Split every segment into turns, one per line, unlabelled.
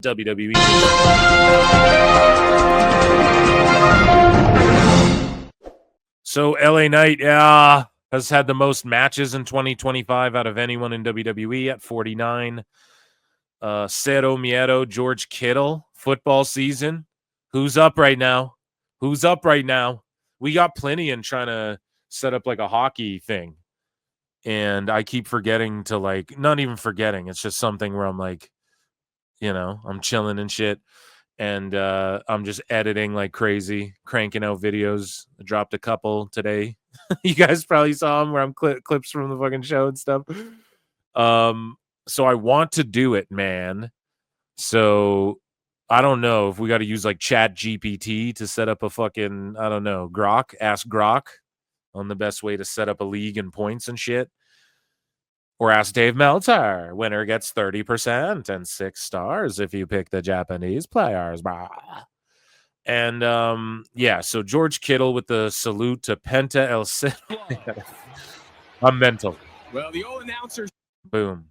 WWE. So LA Knight, has had the most matches in 2025 out of anyone in WWE at 49. Cero Miedo, George Kittle, football season. Who's up right now? Who's up right now? We got plenty in trying to set up like a hockey thing. And I keep forgetting to like, not even forgetting. It's just something where I'm like, you know, I'm chilling and shit. And I'm just editing like crazy, cranking out videos. I dropped a couple today. You guys probably saw them where I'm clips from the fucking show and stuff. So I want to do it, man. So I don't know if we got to use like Chat GPT to set up a fucking, I don't know, Grok, ask Grok on the best way to set up a league and points and shit. Or ask Dave Meltzer. Winner gets 30% and 6 stars if you pick the Japanese players. Blah. And yeah, so George Kittle with the salute to Penta El Cid. I'm mental.
Well, the old announcers.
Boom.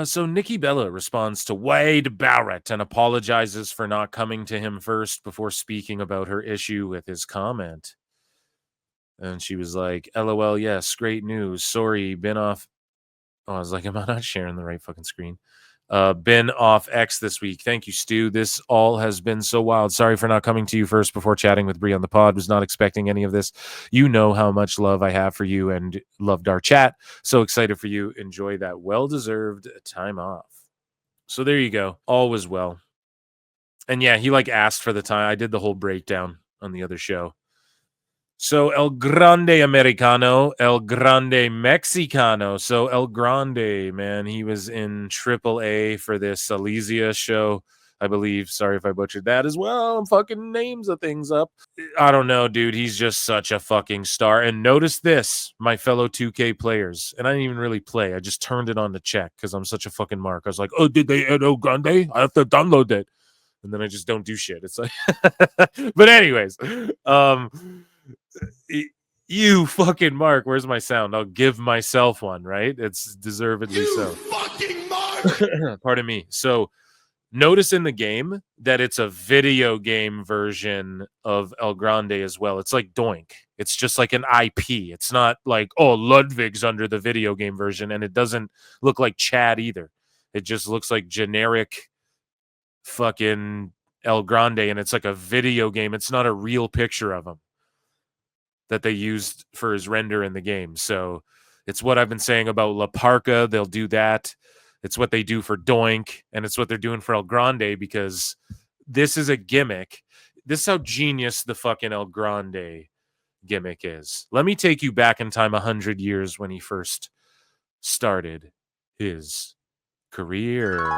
So Nikki Bella responds to Wade Barrett and apologizes for not coming to him first before speaking about her issue with his comment. And she was like, LOL, yes, great news. Sorry, been off. Oh, I was like, am I not sharing the right fucking screen? Been off X this week. Thank you, Stu. This all has been so wild. Sorry for not coming to you first before chatting with Bree on the pod. Was not expecting any of this. You know how much love I have for you and loved our chat. So excited for you. Enjoy that well-deserved time off. So there you go. All was well. And yeah, he like asked for the time. I did the whole breakdown on the other show. So El Grande Americano, El Grande Mexicano. So El Grande, man, he was in AAA for this Elysia show, I believe. Sorry if I butchered that as well. I'm fucking names of things up. I don't know, dude. He's just such a fucking star. And notice this, my fellow 2K players. And I didn't even really play. I just turned it on to check because I'm such a fucking mark. I was like, oh, did they add El Grande? I have to download it. And then I just don't do shit. It's like, but anyways, you fucking Mark, where's my sound? I'll give myself one, right? It's deservedly
You
so.
fucking Mark!
Pardon me. So notice in the game that it's a video game version of El Grande as well. It's like Doink. It's just like an IP. It's not like, oh, Ludwig's under the video game version, and it doesn't look like Chad either. It just looks like generic fucking El Grande, and it's like a video game. It's not a real picture of him that they used for his render in the game. So it's what I've been saying about La Parka. They'll do that. It's what they do for Doink, and it's what they're doing for El Grande, because this is a gimmick. This is how genius the fucking El Grande gimmick is. Let me take you back in time 100 years when he first started his career.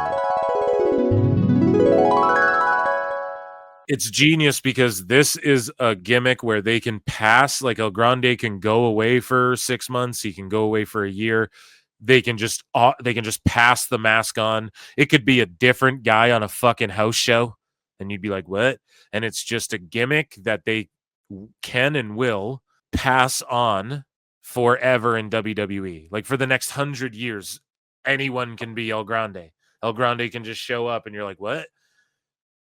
It's genius because this is a gimmick where they can pass, like El Grande can go away for 6 months. He can go away for a year. They can just pass the mask on. It could be a different guy on a fucking house show. And you'd be like, what? And it's just a gimmick that they can and will pass on forever in WWE. Like for the next 100 years, anyone can be El Grande. El Grande can just show up and you're like, what?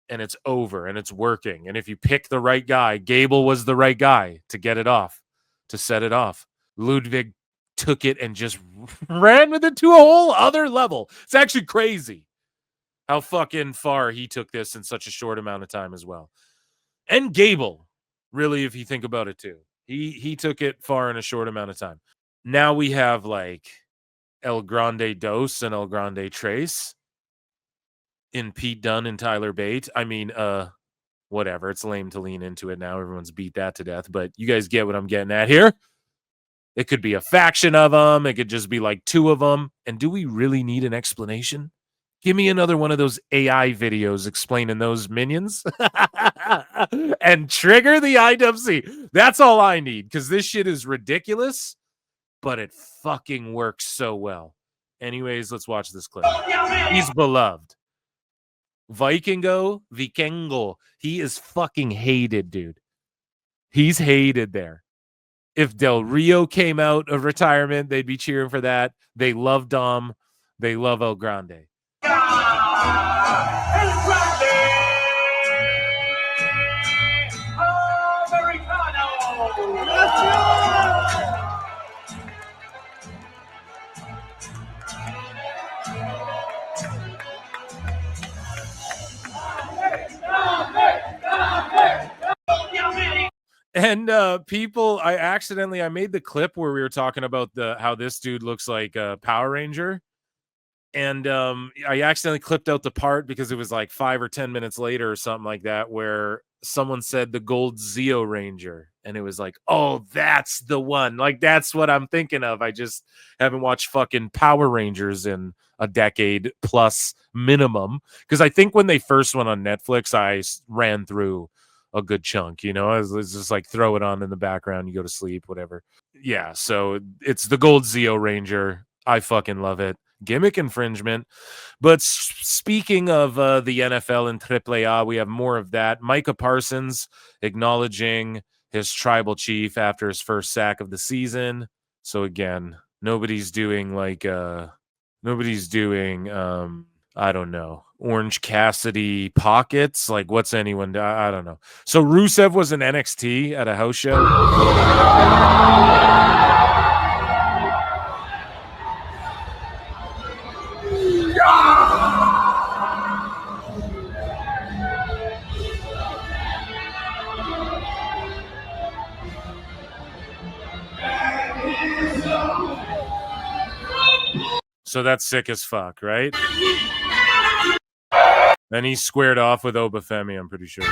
And it's over and it's working. And if you pick the right guy, Gable was the right guy to get it off, to set it off. Ludwig took it and just ran with it to a whole other level. It's actually crazy how fucking far he took this in such a short amount of time as well. And Gable, really, if you think about it too. He took it far in a short amount of time. Now we have like El Grande Dos and El Grande Trace in Pete Dunne and Tyler Bate. I mean, whatever. It's lame to lean into it now. Everyone's beat that to death, but you guys get what I'm getting at here. It could be a faction of them. It could just be like 2 of them. And do we really need an explanation? Give me another one of those AI videos explaining those minions and trigger the IWC. That's all I need, because this shit is ridiculous, but it fucking works so well. Anyways, let's watch this clip. He's beloved. Vikingo. He is fucking hated, dude. He's hated there. If Del Rio came out of retirement, they'd be cheering for that. They love Dom. They love El Grande. And people, I made the clip where we were talking about how this dude looks like a Power Ranger. And I accidentally clipped out the part because it was like 5 or 10 minutes later or something like that, where someone said the Gold Zeo Ranger. And it was like, oh, that's the one. Like, that's what I'm thinking of. I just haven't watched fucking Power Rangers in a decade plus minimum. Because I think when they first went on Netflix, I ran through a good chunk, you know. It's just like throw it on in the background, you go to sleep, whatever. Yeah, so it's the Gold Zeo Ranger. I fucking love it. Gimmick infringement. But speaking of the NFL and AAA, we have more of that. Micah Parsons acknowledging his tribal chief after his first sack of the season. So again, nobody's doing I don't know, Orange Cassidy pockets. Like, what's anyone? I don't know. So Rusev was in NXT at a house show. So that's sick as fuck, right? Then he squared off with Obafemi, I'm pretty sure.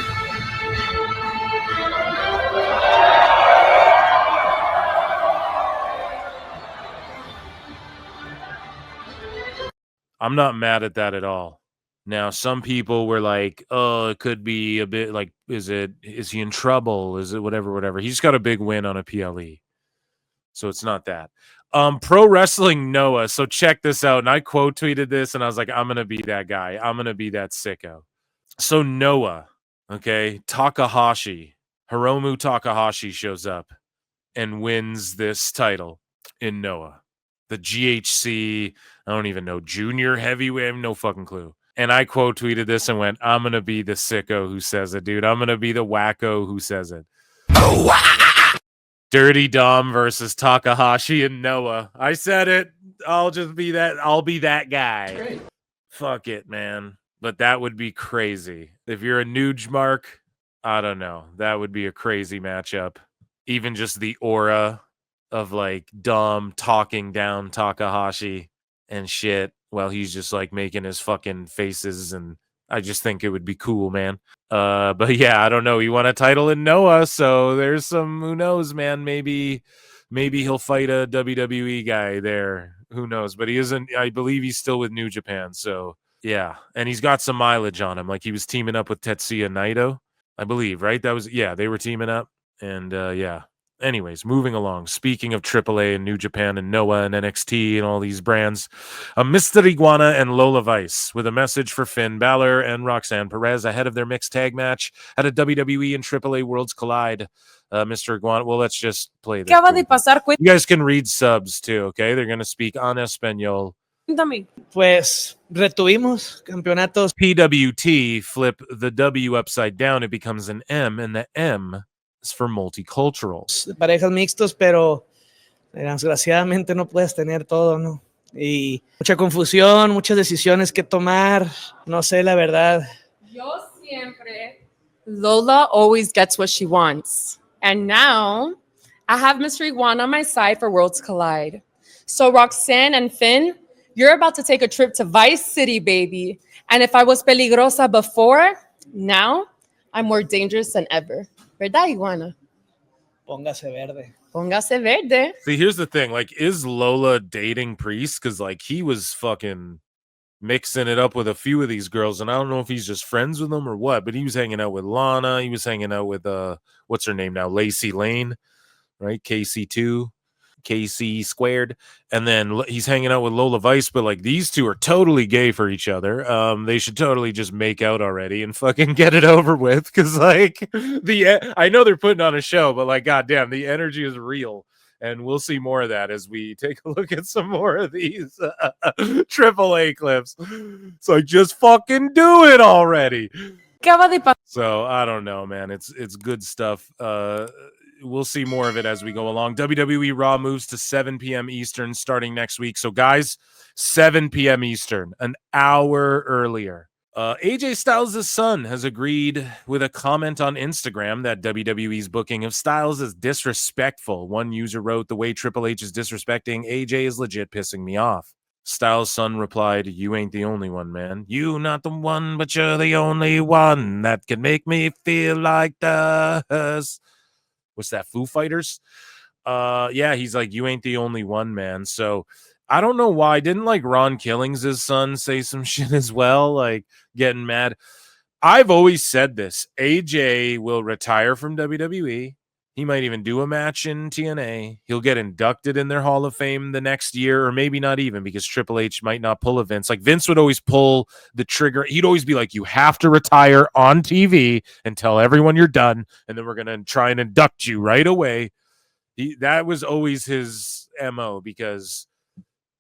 I'm not mad at that at all. Now, some people were like, oh, it could be a bit like, is he in trouble? Is it whatever? He just got a big win on a PLE. So it's not that. Pro Wrestling Noah. So check this out. And I quote tweeted this and I was like, I'm going to be that guy. I'm going to be that sicko. So Noah, okay, Takahashi, Hiromu Takahashi shows up and wins this title in Noah. The GHC, I don't even know, junior heavyweight, I have no fucking clue. And I quote tweeted this and went, I'm going to be the sicko who says it, dude. I'm going to be the wacko who says it. Dirty Dom versus Takahashi and Noah. I said it. I'll just be that. I'll be that guy. Great. Fuck it, man. But that would be crazy. If you're a Nuge Mark, I don't know. That would be a crazy matchup. Even just the aura of like Dom talking down Takahashi and shit while he's just like making his fucking faces, and I just think it would be cool, man. But yeah, I don't know. He won a title in Noah, so there's some, who knows, man. Maybe he'll fight a WWE guy there. Who knows? But he isn't. I believe he's still with New Japan. So yeah, and he's got some mileage on him. Like he was teaming up with Tetsuya Naito, I believe. Right? That was, yeah. They were teaming up, and yeah. Anyways, moving along. Speaking of AAA and New Japan and Noah and NXT and all these brands, Mr. Iguana and Lola Vice with a message for Finn Balor and Roxanne Perez ahead of their mixed tag match at a WWE and AAA Worlds Collide. Mr. Iguana, well, let's just play this. You guys can read subs too, okay? They're going to speak en español.
Pues retuvimos campeonatos.
PWT, flip the W upside down, it becomes an M, and the M for multicultural.
De parejas mixtos, pero desgraciadamente no puedes tener todo, ¿no? Y mucha confusión, muchas decisiones que tomar, no sé, la verdad.
Yo siempre. Lola always gets what she wants. And now I have Mr. Iguana on my side for Worlds Collide. So Roxanne and Finn, you're about to take a trip to Vice City, baby. And if I was peligrosa before, now I'm more dangerous than ever. ¿Verdad, Iguana?
Póngase verde.
Póngase verde.
See, here's the thing. Like, is Lola dating Priest? Because, like, he was fucking mixing it up with a few of these girls, and I don't know if he's just friends with them or what, but he was hanging out with Lana. He was hanging out with, what's her name now? Lacey Lane, right? KC2. KC squared, and then he's hanging out with Lola Vice, but like these two are totally gay for each other. They should totally just make out already and fucking get it over with, because like I know they're putting on a show, but like goddamn, the energy is real And we'll see more of that as we take a look at some more of these AAA clips. It's like, just fucking do it already. So I don't know, man. It's good stuff. We'll see more of it as we go along. WWE Raw moves to 7 p.m. Eastern starting next week. So guys, 7 p.m. Eastern, an hour earlier. AJ Styles' son has agreed with a comment on Instagram that WWE's booking of Styles is disrespectful. One user wrote, "The way Triple H is disrespecting AJ is legit pissing me off." Styles' son replied, "You ain't the only one, man. You not the one, but you're the only one that can make me feel like this." What's that, Foo Fighters? Yeah, he's like, "You ain't the only one, man." So I don't know why. Didn't like Ron Killings' son say some shit as well, like getting mad? I've always said this. AJ will retire from WWE. He might even do a match in TNA. He'll get inducted in their Hall of Fame the next year, or maybe not even, because Triple H might not pull a Vince. Like Vince would always pull the trigger. He'd always be like, "You have to retire on TV and tell everyone you're done, and then we're going to try and induct you right away." That was always his MO, because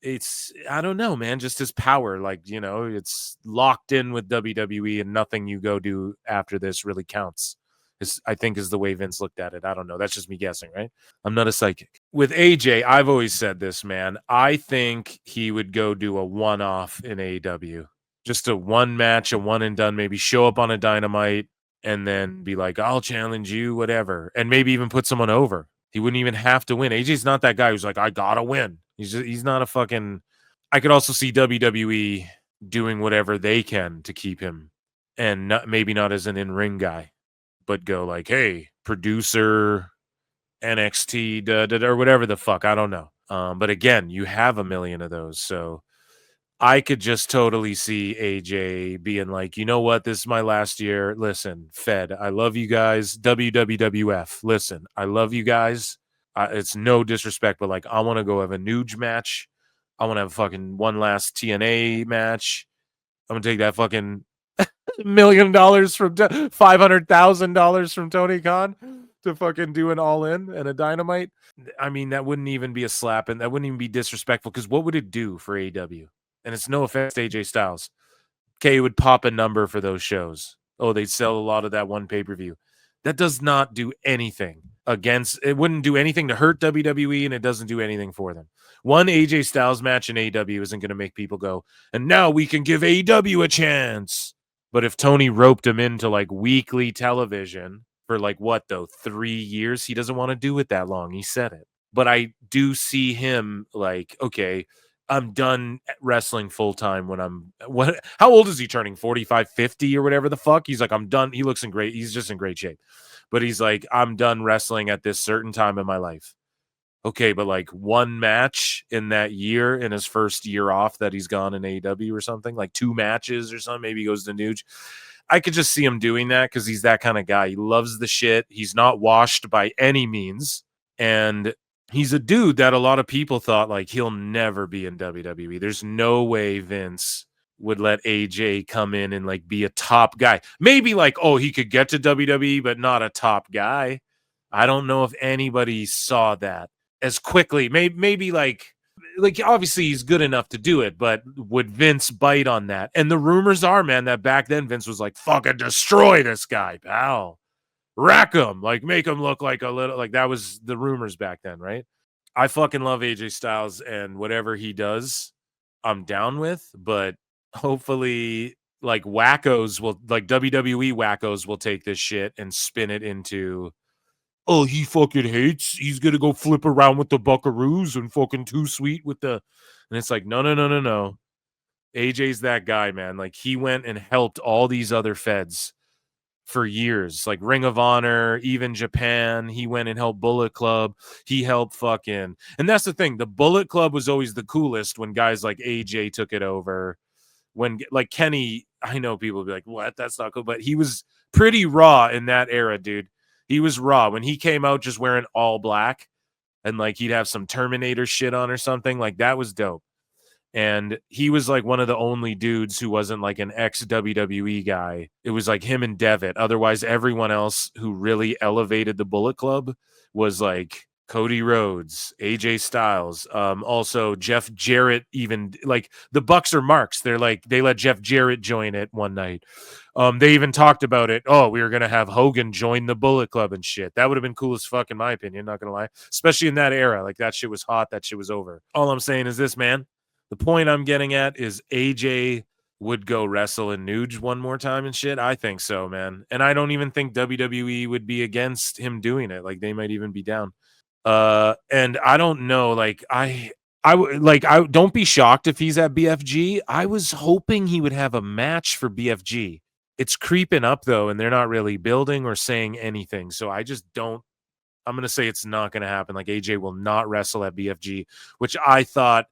it's, I don't know, man, just his power. Like, you know, it's locked in with WWE, and nothing you go do after this really counts. I think is the way Vince looked at it. I don't know. That's just me guessing, right? I'm not a psychic. With AJ, I've always said this, man. I think he would go do a one-off in AEW. Just a one match, a one and done, maybe show up on a Dynamite and then be like, "I'll challenge you," whatever. And maybe even put someone over. He wouldn't even have to win. AJ's not that guy who's like, "I gotta win." He's not a fucking... I could also see WWE doing whatever they can to keep him, and maybe not as an in-ring guy, but go like, "Hey, producer, NXT, or whatever the fuck." I don't know. But again, you have a million of those. So I could just totally see AJ being like, "You know what? This is my last year. Listen, Fed, I love you guys. WWF, listen, I love you guys. It's no disrespect, but like, I want to go have a Nuge match. I want to have fucking one last TNA match. I'm going to take that fucking $1 million from $500,000 from Tony Khan to fucking do an all-in and a Dynamite." I mean, that wouldn't even be a slap, and that wouldn't even be disrespectful, because what would it do for AEW? And it's no offense to AJ Styles. Okay, it would pop a number for those shows. Oh, they'd sell a lot of that one pay-per-view. That does not do anything against... It wouldn't do anything to hurt WWE, and it doesn't do anything for them. One AJ Styles match in AEW isn't going to make people go, "And now we can give AEW a chance." But if Tony roped him into like weekly television for like what though, 3 years, he doesn't want to do it that long. He said it. But I do see him like, okay, I'm done wrestling full time when how old is he turning? 45, 50 or whatever the fuck? He's like, "I'm done." He looks in great. He's just in great shape. But he's like, "I'm done wrestling at this certain time in my life." Okay, but like one match in that year, in his first year off that he's gone in AEW or something, like 2 matches or something, maybe he goes to Nuge. I could just see him doing that because he's that kind of guy. He loves the shit. He's not washed by any means. And he's a dude that a lot of people thought like he'll never be in WWE. There's no way Vince would let AJ come in and like be a top guy. Maybe like, oh, he could get to WWE, but not a top guy. I don't know if anybody saw that as quickly. Maybe like obviously he's good enough to do it, but would Vince bite on that? And the rumors are, man, that back then Vince was like, "Fucking destroy this guy, pal. Rack him, like make him look like a little," like that was the rumors back then, right? I fucking love AJ Styles, and whatever he does, I'm down with, but hopefully like wackos will, like WWE wackos will take this shit and spin it into, "Oh, he fucking hates. He's gonna go flip around with the Buckaroos and fucking too sweet with the," and it's like, no. AJ's that guy, man. Like he went and helped all these other feds for years, like Ring of Honor, even Japan. He went and helped Bullet Club. He helped fucking, and that's the thing. The Bullet Club was always the coolest when guys like AJ took it over. When like Kenny, I know people will be like, "What? That's not cool," but he was pretty raw in that era, dude. He was raw when he came out just wearing all black, and like he'd have some Terminator shit on or something. Like that was dope. And he was like one of the only dudes who wasn't like an ex-WWE guy. It was like him and Devitt. Otherwise, everyone else who really elevated the Bullet Club was like Cody Rhodes, AJ Styles, also Jeff Jarrett. Even like the Bucks are marks. They're like they let Jeff Jarrett join it one night. They even talked about it. Oh, we were gonna have Hogan join the Bullet Club and shit. That would have been cool as fuck in my opinion. Not gonna lie, especially in that era. Like that shit was hot. That shit was over. All I'm saying is this, man. The point I'm getting at is AJ would go wrestle in Nuge one more time and shit. I think so, man. And I don't even think WWE would be against him doing it. Like they might even be down. And I don't know, like I don't be shocked if he's at BFG. I was hoping he would have a match for BFG. It's creeping up though, and they're not really building or saying anything. So I just don't. I'm gonna say it's not gonna happen. Like AJ will not wrestle at BFG, which I thought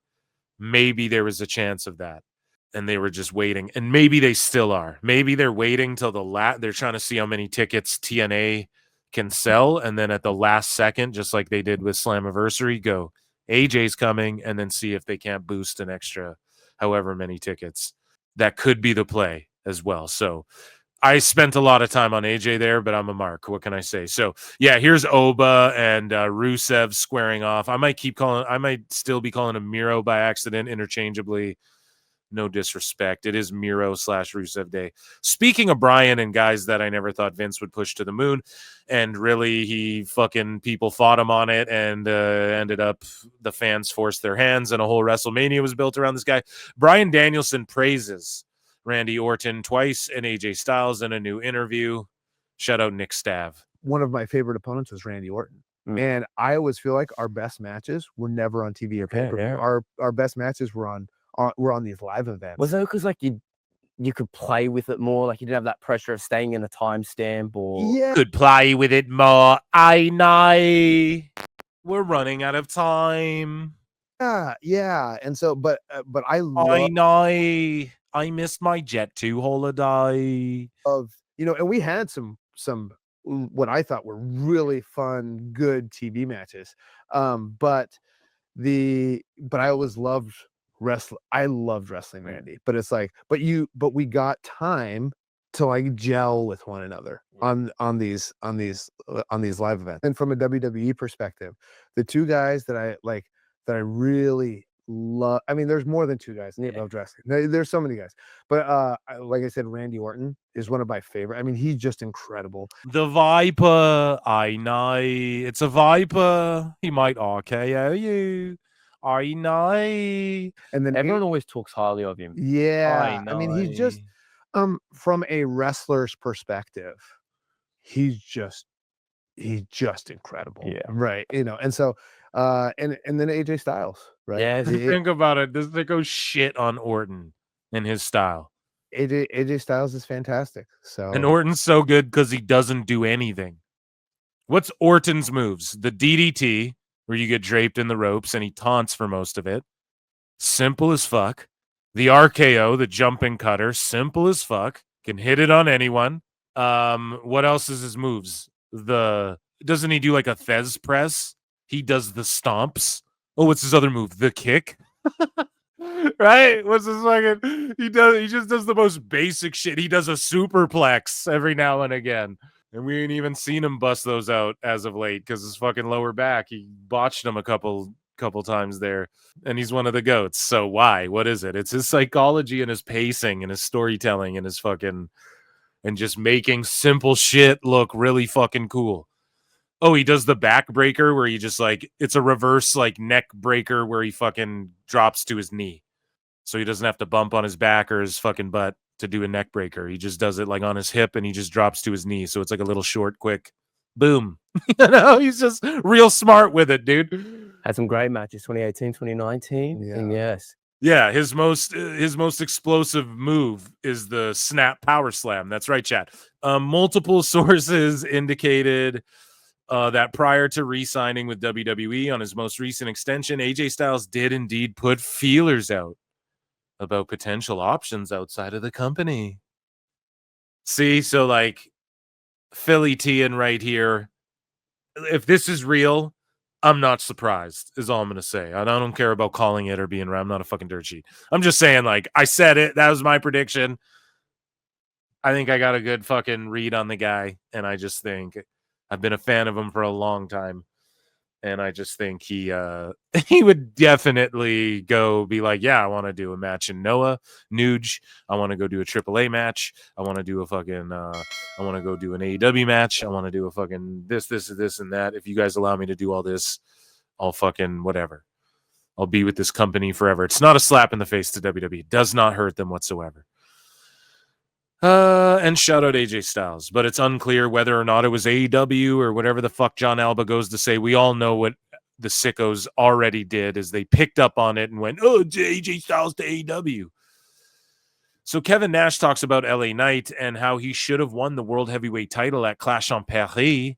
maybe there was a chance of that, and they were just waiting, and maybe they still are. Maybe they're waiting till they're trying to see how many tickets TNA can sell, and then at the last second, just like they did with Slammiversary, go AJ's coming, and then see if they can't boost an extra however many tickets. That could be the play as well. So I spent a lot of time on AJ there, but I'm a mark. What can I say? So yeah, here's Oba and Rusev squaring off. I might still be calling him Miro by accident interchangeably. No disrespect. It is Miro / Rusev Day. Speaking of Bryan and guys that I never thought Vince would push to the moon, and really people fought him on it, and ended up the fans forced their hands, and a whole WrestleMania was built around this guy. Bryan Danielson praises Randy Orton twice and AJ Styles in a new interview. Shout out Nick Stav.
One of my favorite opponents was Randy Orton. And I always feel like our best matches were never on TV or paper.
Yeah.
Our best matches were on these live events.
Was it because like you could play with it more, like you didn't have that pressure of staying in a timestamp, or
could play with it more? I know we're running out of time.
Yeah. And so, but I
know I missed my Jet 2 holiday.
And we had some what I thought were really fun, good TV matches. But I always loved wrestling. I loved wrestling Randy, but it's like, but we got time to like gel with one another on these live events. And from a WWE perspective, the two guys that I really love. I mean, there's more than two guys that love wrestling. There's so many guys, but like I said, Randy Orton is one of my favorite. I mean, he's just incredible.
The Viper, I know it's a Viper. He might RKO you. I know.
And then
everyone always talks highly of him.
Yeah, I mean, he's just from a wrestler's perspective, he's just incredible.
Yeah,
right. And so and then AJ Styles, right?
Yeah,
think about it. This thing goes shit on Orton and his style.
AJ Styles is fantastic. So
and Orton's so good because he doesn't do anything. What's Orton's moves? The DDT, where you get draped in the ropes and he taunts for most of it. Simple as fuck. The RKO, the jumping cutter, simple as fuck. Can hit it on anyone. What else is his moves? Doesn't he do like a Thez press? He does the stomps. Oh, what's his other move? The kick. Right? What's his fucking? He just does the most basic shit. He does a superplex every now and again. And we ain't even seen him bust those out as of late because his fucking lower back, he botched him a couple times there. And he's one of the GOATs. So why? What is it? It's his psychology and his pacing and his storytelling and his fucking and just making simple shit look really fucking cool. Oh, he does the back breaker where he just like, it's a reverse like neck breaker where he fucking drops to his knee. So he doesn't have to bump on his back or his fucking butt to do a neck breaker. He just does it like on his hip and he just drops to his knee. So it's like a little short, quick boom. He's just real smart with it, dude.
Had some great matches, 2018, 2019.
Yeah.
And yes.
Yeah, his most explosive move is the snap power slam. That's right, chat. Multiple sources indicated that prior to re-signing with WWE on his most recent extension, AJ Styles did indeed put feelers out about potential options outside of the company. See, so like Philly Tian right here. If this is real, I'm not surprised, is all I'm going to say. I don't care about calling it or being right. I'm not a fucking dirt sheet. I'm just saying, like, I said it. That was my prediction. I think I got a good fucking read on the guy, and I just think I've been a fan of him for a long time. And I just think he he would definitely go be like, yeah, I want to do a match in Noah, Nuge. I want to go do a AAA match. I want to do a fucking I want to go do an AEW match. I want to do a fucking this, and that. If you guys allow me to do all this, I'll fucking whatever. I'll be with this company forever. It's not a slap in the face to WWE. It does not hurt them whatsoever. And shout out AJ Styles, but it's unclear whether or not it was AEW or whatever the fuck John Alba goes to say. We all know what the Sickos already did is they picked up on it and went, oh, AJ Styles to AEW. So Kevin Nash talks about LA Knight and how he should have won the World Heavyweight title at Clash en Paris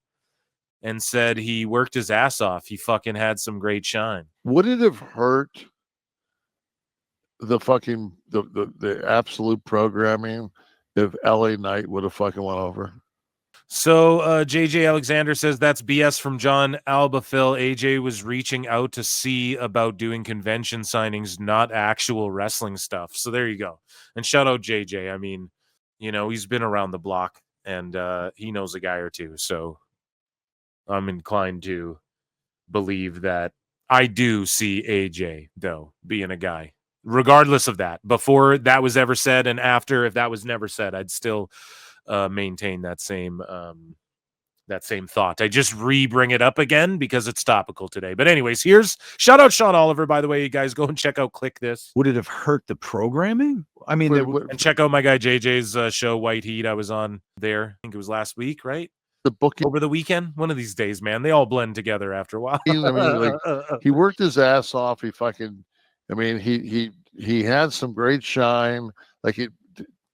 and said he worked his ass off. He fucking had some great shine.
Would it have hurt the fucking the absolute programming if LA Knight would have fucking went over?
So JJ Alexander says that's BS from John Alba. Phil, AJ was reaching out to see about doing convention signings, not actual wrestling stuff. So there you go. And shout out JJ. I mean, you know, he's been around the block and he knows a guy or two. So I'm inclined to believe that I do see AJ, though, being a guy. Regardless of that, before that was ever said and after, if that was never said, I'd still maintain that same thought. I just bring it up again because it's topical today. But anyways, here's shout out Sean Oliver, by the way. You guys go and check out Click This.
Would it have hurt the programming? I mean,
and check out my guy JJ's show White Heat. I was on there. I think it was last week, right?
The booking
over the weekend. One of these days, man. They all blend together after a while.
I mean, like, he worked his ass off. He fucking. I mean, he had some great shine. Like it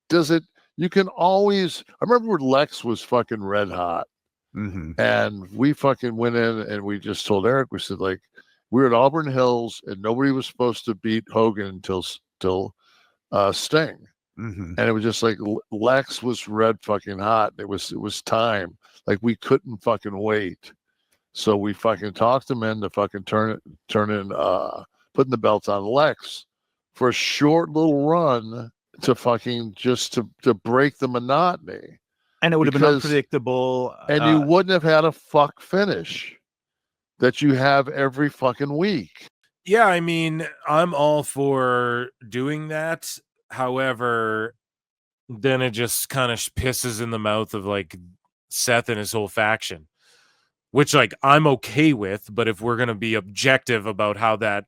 does it. You can always. I remember when Lex was fucking red hot, and we fucking went in and we just told Eric. We said like we were at Auburn Hills and nobody was supposed to beat Hogan until Sting, and it was just like Lex was red fucking hot. It was time. Like we couldn't fucking wait, so we fucking talked him into fucking turning putting the belt on Lex for a short little run to fucking just to break the monotony.
And it would have been unpredictable.
And you wouldn't have had a fuck finish that you have every fucking week.
Yeah, I mean, I'm all for doing that. However, then it just kind of pisses in the mouth of like Seth and his whole faction, which like I'm okay with. But if we're going to be objective about how that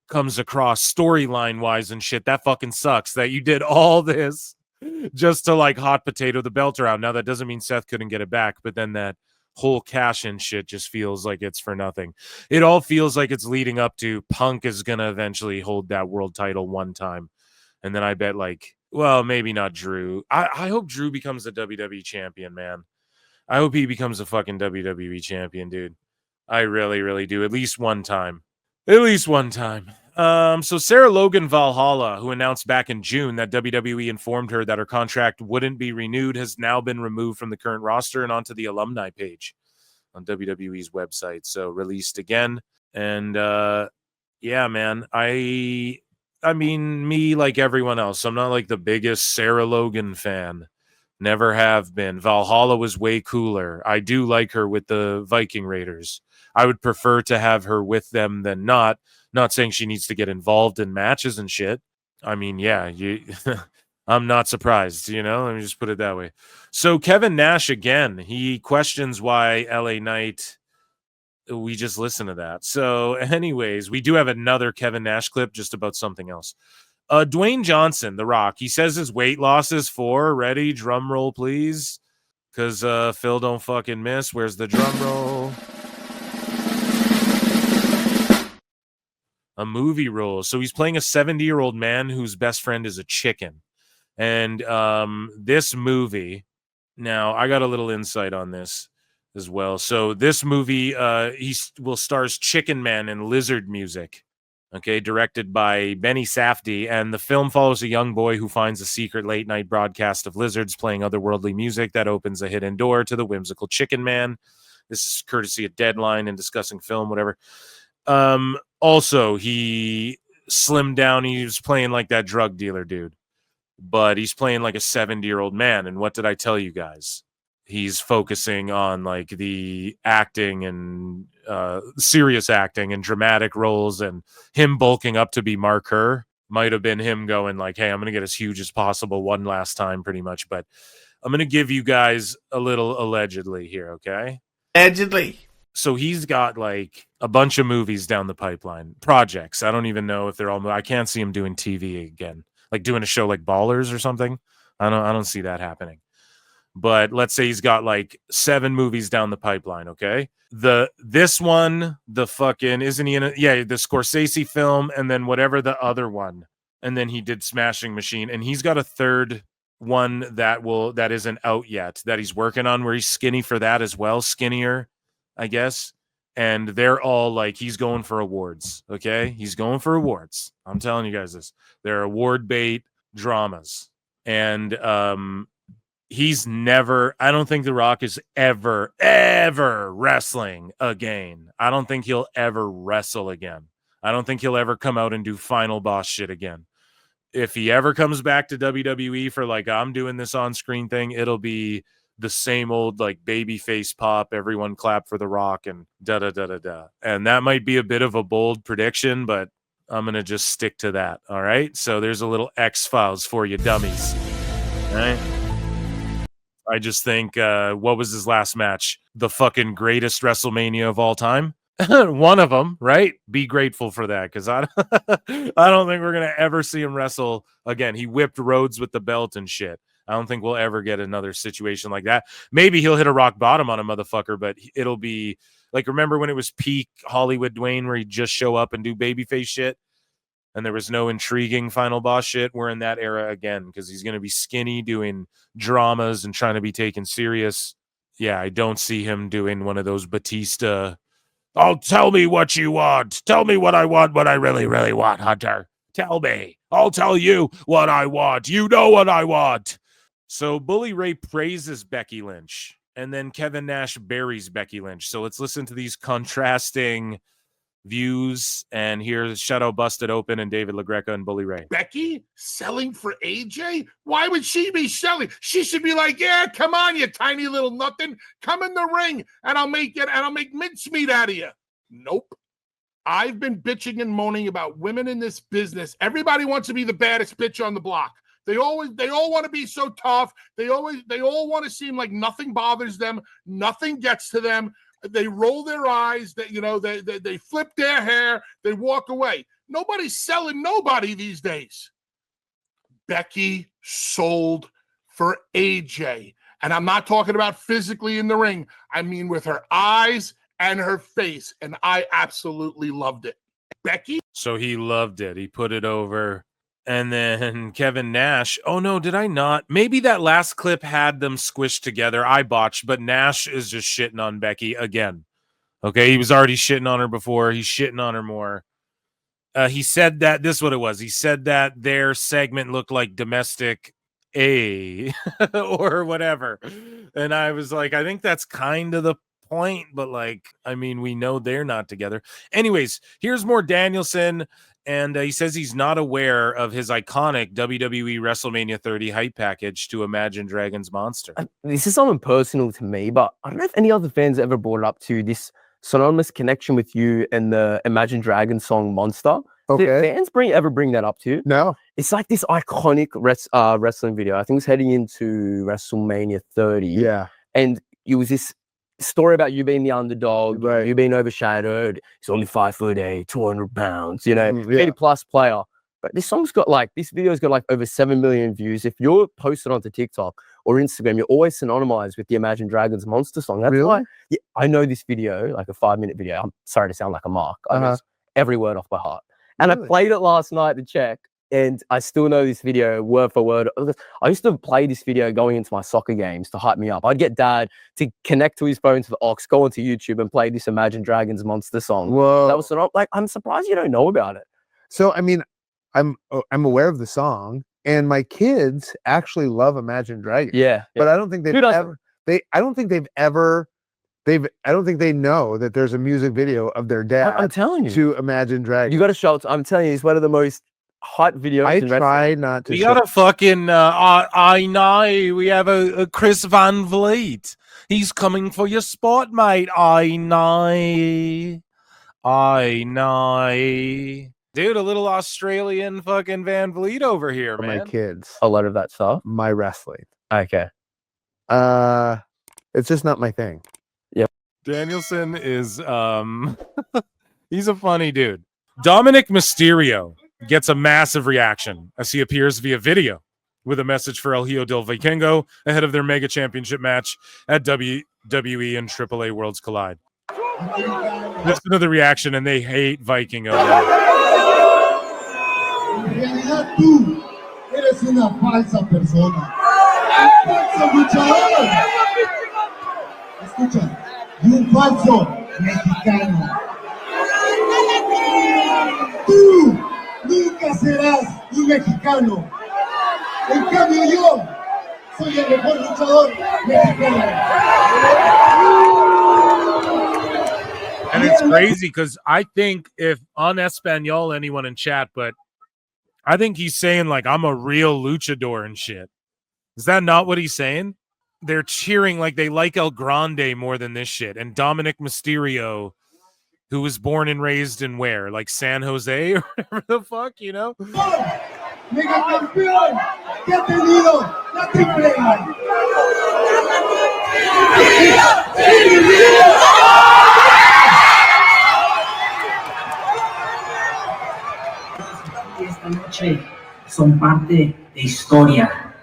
comes across storyline wise and shit, that fucking sucks that you did all this just to like hot potato the belt around. Now that doesn't mean Seth couldn't get it back, but then that whole cash in shit just feels like it's for nothing. It all feels like it's leading up to Punk is gonna eventually hold that world title one time, and then I bet like, well, maybe not Drew. I hope Drew becomes a WWE champion, man. I hope he becomes a fucking WWE champion, dude. I really, really do. At least one time. So Sarah Logan Valhalla, who announced back in June that WWE informed her that her contract wouldn't be renewed, has now been removed from the current roster and onto the alumni page on WWE's website. So released again. And yeah, man, I mean, me like everyone else, I'm not like the biggest Sarah Logan fan. Never have been. Valhalla was way cooler. I do like her with the Viking Raiders. I would prefer to have her with them than not. Not saying she needs to get involved in matches and shit. I mean, yeah, I'm not surprised, you know? Let me just put it that way. So Kevin Nash, again, he questions why LA Knight, we just listened to that. So anyways, we do have another Kevin Nash clip just about something else. Dwayne Johnson, The Rock, he says his weight loss is 4. Ready? Drum roll, please. Because Phil don't fucking miss. Where's the drum roll? A movie role. So he's playing a 70-year-old man whose best friend is a chicken. And this movie, now I got a little insight on this as well. So this movie, he will stars Chicken Man and Lizard Music. Okay, directed by Benny Safdie, and the film follows a young boy who finds a secret late-night broadcast of lizards playing otherworldly music that opens a hidden door to the whimsical Chicken Man. This is courtesy of Deadline and discussing film, whatever. Also, he slimmed down. He was playing like that drug dealer dude, but he's playing like a 70-year-old man. And what did I tell you guys? He's focusing on like the acting and serious acting and dramatic roles, and him bulking up to be Mark Kerr might have been him going like, hey, I'm going to get as huge as possible one last time, pretty much. But I'm going to give you guys a little allegedly here, okay?
Allegedly.
So he's got like a bunch of movies down the pipeline, projects. I don't even know if they're all. I can't see him doing TV again, like doing a show like Ballers or something. I don't see that happening. But let's say he's got like 7 movies down the pipeline. Okay, this one, the fucking isn't he in it? Yeah, the Scorsese film, and then whatever the other one, and then he did Smashing Machine, and he's got a third one that isn't out yet that he's working on, where he's skinny for that as well, skinnier, I guess. And they're all like, he's going for awards. Okay, he's going for awards. I'm telling you guys this. They're award bait dramas, and he's never, I don't think The Rock is ever wrestling again. I don't think he'll ever wrestle again. I don't think he'll ever come out and do final boss shit again. If he ever comes back to WWE for like, I'm doing this on screen thing, it'll be the same old like baby face pop, everyone clap for The Rock and da-da-da-da-da. And that might be a bit of a bold prediction, but I'm going to just stick to that. All right. So there's a little X-Files for you dummies. All right. I just think, what was his last match? The fucking greatest WrestleMania of all time. One of them, right? Be grateful for that, because I don't think we're going to ever see him wrestle again. He whipped Rhodes with the belt and shit. I don't think we'll ever get another situation like that. Maybe he'll hit a rock bottom on a motherfucker, but it'll be like, remember when it was peak Hollywood Dwayne where he'd just show up and do babyface shit? And there was no intriguing final boss shit. We're in that era again, because he's going to be skinny doing dramas and trying to be taken serious. Yeah, I don't see him doing one of those Batista, oh, tell me what you want. Tell me what I want, what I really, really want, Hunter. Tell me. I'll tell you what I want. You know what I want. So Bully Ray praises Becky Lynch, and then Kevin Nash buries Becky Lynch. So let's listen to these contrasting views, and here's Shadow Busted Open and David LaGreca and Bully Ray.
Becky selling for AJ? Why would she be selling? She should be like, yeah, come on, you tiny little nothing. Come in the ring and I'll make mincemeat out of you. Nope. I've been bitching and moaning about women in this business. Everybody wants to be the baddest bitch on the block. They all want to be so tough. They all want to seem like nothing bothers them. Nothing gets to them. They roll their eyes, they flip their hair, they walk away. Nobody's selling nobody these days. Becky sold for AJ. And I'm not talking about physically in the ring. I mean with her eyes and her face. And I absolutely loved it. Becky?
So he loved it. He put it over. And then Kevin Nash. Oh, no, did I not? Maybe that last clip had them squished together. I botched, but Nash is just shitting on Becky again. Okay, he was already shitting on her before. He's shitting on her more. He said that, this is what it was. He said that their segment looked like domestic A or whatever. And I was like, I think that's kind of the point, but like, I mean, we know they're not together. Anyways, here's more Danielson. And he says he's not aware of his iconic WWE WrestleMania 30 hype package to Imagine Dragons Monster.
This is something personal to me, but I don't know if any other fans ever brought it up to this synonymous connection with you and the Imagine Dragons song Monster.
Okay.
Did fans ever bring that up to you?
No.
It's like this iconic wrestling video. I think it's heading into WrestleMania 30.
Yeah.
And it was this story about you being the underdog,
right,
you being overshadowed. He's only 5'8", 200 pounds, you know,
yeah,
80+ player. But this video's got like over 7 million views. If you're posted onto TikTok or Instagram, you're always synonymized with the Imagine Dragons Monster song. That's why I know this video, like a 5-minute video. I'm sorry to sound like a mark. I know every word off by heart. And I played it last night to check, and I still know this video word for word. I used to play this video going into my soccer games to hype me up. I'd get dad to connect to his phone to the aux, go onto YouTube and play this Imagine Dragons Monster song.
Whoa.
That was like, I'm surprised you don't know about it.
So, I mean, I'm aware of the song, and my kids actually love Imagine Dragons.
Yeah.
But I don't think they've ever, I don't think they know that there's a music video of their dad.
I'm telling you.
To Imagine Dragons.
You got to show it. I'm telling you, it's one of the most hype videos.
I
in wrestling.
try not to.
We got a fucking I know we have a Chris Van Vliet. He's coming for your spot, mate. I know. Dude, a little Australian fucking Van Vliet over here,
for
man.
my kids.
A lot of that stuff.
My wrestling.
Okay.
It's just not my thing.
Danielson is he's a funny dude. Dominik Mysterio gets a massive reaction as he appears via video with a message for El Hijo del Vikingo ahead of their mega championship match at WWE and AAA Worlds Collide. That's another reaction, and they hate Vikingo.
En realidad tú eres una falsa persona. Falso luchador. Escucha, y un falso mexicano. Tú nunca serás un mexicano. En cambio yo soy el mejor luchador mexicano.
And it's crazy because I think if on Espanol, anyone in chat, but I think he's saying like I'm a real luchador and shit. Is that not what he's saying? They're cheering like they like El Grande more than this shit. And Dominik Mysterio, who was born and raised in where? Like San Jose or whatever the fuck, you know?
Mega campeón que ha tenido la triple
Esta noche son parte de historia,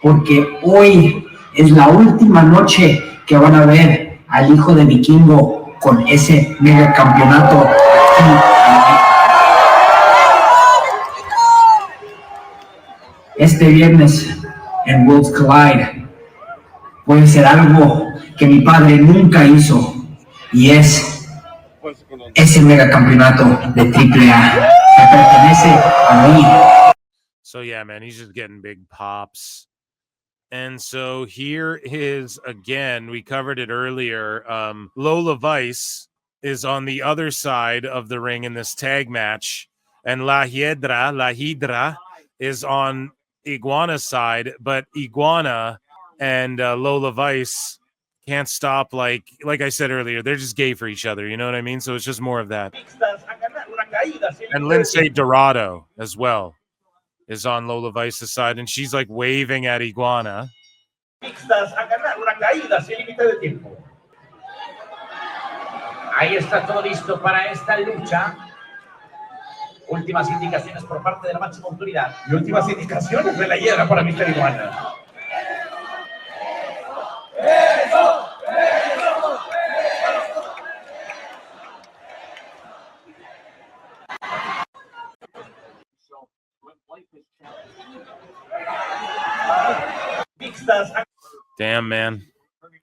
porque hoy es la última noche que van a ver al hijo de Vikingo con ese mega campeonato. Este viernes en Worlds Collide voy a hacer algo que mi padre nunca hizo, y es ese mega campeonato de AAA que pertenece a mí.
So yeah, man, he's just getting big pops. And so here is, again, we covered it earlier. Lola Vice is on the other side of the ring in this tag match. And La Hydra is on Iguana's side. But Iguana and Lola Vice can't stop, like I said earlier, they're just gay for each other. You know what I mean? So it's just more of that. And Lindsay Dorado as well is on Lola Vice's side, and she's like waving at Iguana.
Ahí está todo listo para esta lucha. Últimas indicaciones por parte de la máxima autoridad. Y últimas indicaciones de la hiedra para Mr. Iguana.
Damn, man.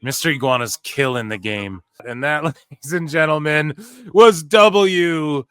Mr. Iguana's killing the game. And that, ladies and gentlemen, was WWE.